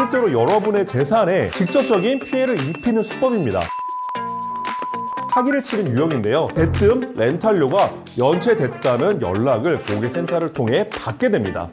실제로 여러분의 재산에 직접적인 피해를 입히는 수법입니다. 사기를 치는 유형인데요. 대뜸 렌탈료가 연체됐다는 연락을 고객센터를 통해 받게 됩니다.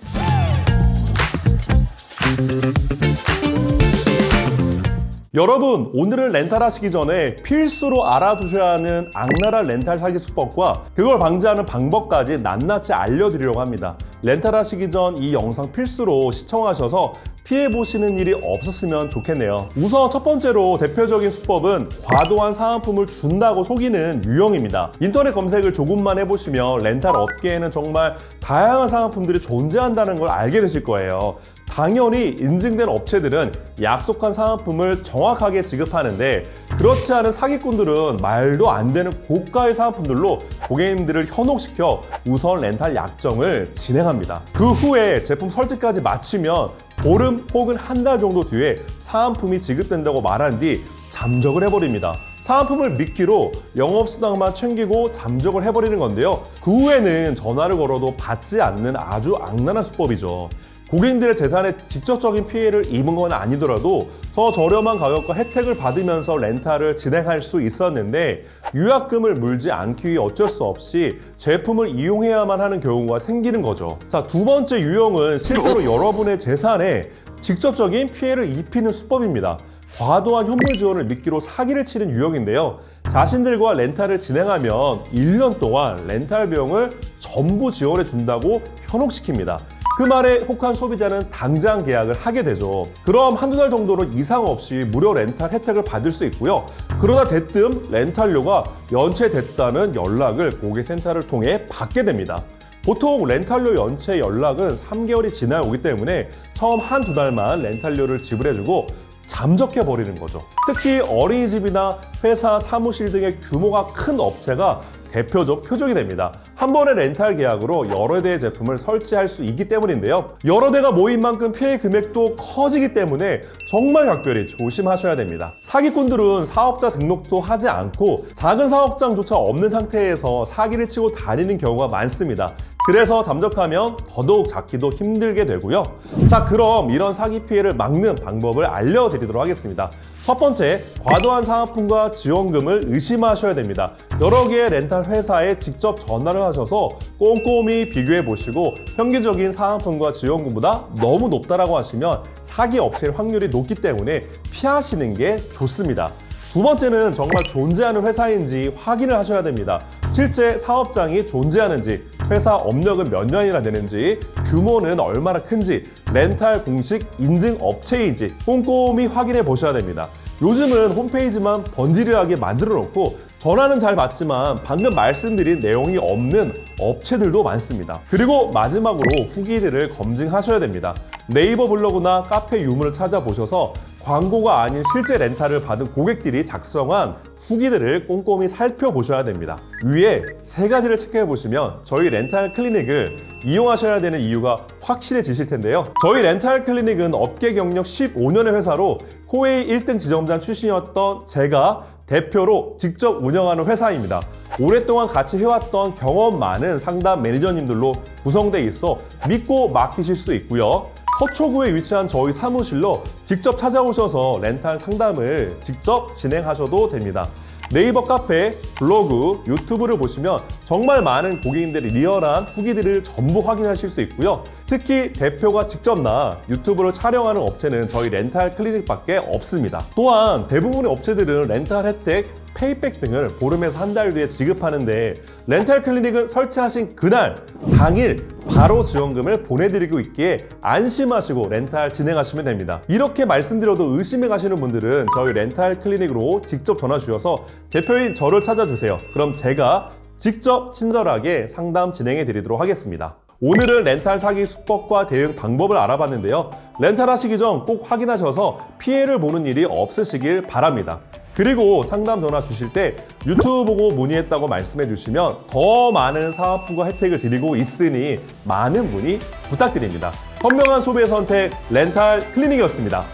여러분, 오늘은 렌탈하시기 전에 필수로 알아두셔야 하는 악랄한 렌탈 사기 수법과 그걸 방지하는 방법까지 낱낱이 알려드리려고 합니다. 렌탈하시기 전 이 영상 필수로 시청하셔서 피해보시는 일이 없었으면 좋겠네요. 우선 첫 번째로 대표적인 수법은 과도한 사은품을 준다고 속이는 유형입니다. 인터넷 검색을 조금만 해보시면 렌탈 업계에는 정말 다양한 사은품들이 존재한다는 걸 알게 되실 거예요. 당연히 인증된 업체들은 약속한 사은품을 정확하게 지급하는데, 그렇지 않은 사기꾼들은 말도 안 되는 고가의 사은품들로 고객님들을 현혹시켜 우선 렌탈 약정을 진행합니다. 그 후에 제품 설치까지 마치면 보름 혹은 한 달 정도 뒤에 사은품이 지급된다고 말한 뒤 잠적을 해버립니다. 사은품을 미끼로 영업수당만 챙기고 잠적을 해버리는 건데요. 그 후에는 전화를 걸어도 받지 않는 아주 악랄한 수법이죠. 고객님들의 재산에 직접적인 피해를 입은 건 아니더라도 더 저렴한 가격과 혜택을 받으면서 렌탈을 진행할 수 있었는데, 유약금을 물지 않기 위해 어쩔 수 없이 제품을 이용해야만 하는 경우가 생기는 거죠. 자, 두 번째 유형은 실제로 여러분의 재산에 직접적인 피해를 입히는 수법입니다. 과도한 현물 지원을 미끼로 사기를 치는 유형인데요. 자신들과 렌탈을 진행하면 1년 동안 렌탈 비용을 전부 지원해 준다고 현혹시킵니다. 그 말에 혹한 소비자는 당장 계약을 하게 되죠. 그럼 한두 달 정도는 이상 없이 무료 렌탈 혜택을 받을 수 있고요. 그러다 대뜸 렌탈료가 연체됐다는 연락을 고객센터를 통해 받게 됩니다. 보통 렌탈료 연체 연락은 3개월이 지나야 오기 때문에 처음 한두 달만 렌탈료를 지불해주고 잠적해버리는 거죠. 특히 어린이집이나 회사, 사무실 등의 규모가 큰 업체가 대표적 표적이 됩니다. 한 번의 렌탈 계약으로 여러 대의 제품을 설치할 수 있기 때문인데요. 여러 대가 모인 만큼 피해 금액도 커지기 때문에 정말 각별히 조심하셔야 됩니다. 사기꾼들은 사업자 등록도 하지 않고 작은 사업장조차 없는 상태에서 사기를 치고 다니는 경우가 많습니다. 그래서 잠적하면 더더욱 잡기도 힘들게 되고요. 자, 그럼 이런 사기 피해를 막는 방법을 알려드리도록 하겠습니다. 첫 번째, 과도한 사은품과 지원금을 의심하셔야 됩니다. 여러 개의 렌탈 회사에 직접 전화를 하셔서 꼼꼼히 비교해 보시고 평균적인 사은품과 지원금보다 너무 높다라고 하시면 사기 업체일 확률이 높기 때문에 피하시는 게 좋습니다. 두 번째는 정말 존재하는 회사인지 확인을 하셔야 됩니다. 실제 사업장이 존재하는지, 회사 업력은 몇 년이나 되는지, 규모는 얼마나 큰지, 렌탈 공식 인증 업체인지 꼼꼼히 확인해 보셔야 됩니다. 요즘은 홈페이지만 번지르하게 만들어 놓고 전화는 잘 받지만 방금 말씀드린 내용이 없는 업체들도 많습니다. 그리고 마지막으로 후기들을 검증하셔야 됩니다. 네이버 블로그나 카페 유무를 찾아보셔서 광고가 아닌 실제 렌탈을 받은 고객들이 작성한 후기들을 꼼꼼히 살펴보셔야 됩니다. 위에 세 가지를 체크해 보시면 저희 렌탈 클리닉을 이용하셔야 되는 이유가 확실해지실 텐데요. 저희 렌탈 클리닉은 업계 경력 15년의 회사로 코웨이 1등 지점장 출신이었던 제가 대표로 직접 운영하는 회사입니다. 오랫동안 같이 해왔던 경험 많은 상담 매니저님들로 구성되어 있어 믿고 맡기실 수 있고요. 서초구에 위치한 저희 사무실로 직접 찾아오셔서 렌탈 상담을 직접 진행하셔도 됩니다. 네이버 카페, 블로그, 유튜브를 보시면 정말 많은 고객님들의 리얼한 후기들을 전부 확인하실 수 있고요. 특히 대표가 직접 나 유튜브를 촬영하는 업체는 저희 렌탈 클리닉밖에 없습니다. 또한 대부분의 업체들은 렌탈 혜택, 페이백 등을 보름에서 한 달 뒤에 지급하는데, 렌탈 클리닉은 설치하신 그날, 당일 바로 지원금을 보내드리고 있기에 안심하시고 렌탈 진행하시면 됩니다. 이렇게 말씀드려도 의심해 가시는 분들은 저희 렌탈 클리닉으로 직접 전화 주셔서 대표인 저를 찾아주세요. 그럼 제가 직접 친절하게 상담 진행해 드리도록 하겠습니다. 오늘은 렌탈 사기 수법과 대응 방법을 알아봤는데요. 렌탈 하시기 전 꼭 확인하셔서 피해를 보는 일이 없으시길 바랍니다. 그리고 상담 전화 주실 때 유튜브 보고 문의했다고 말씀해 주시면 더 많은 사은품과 혜택을 드리고 있으니 많은 문의 부탁드립니다. 현명한 소비의 선택 렌탈 클리닉이었습니다.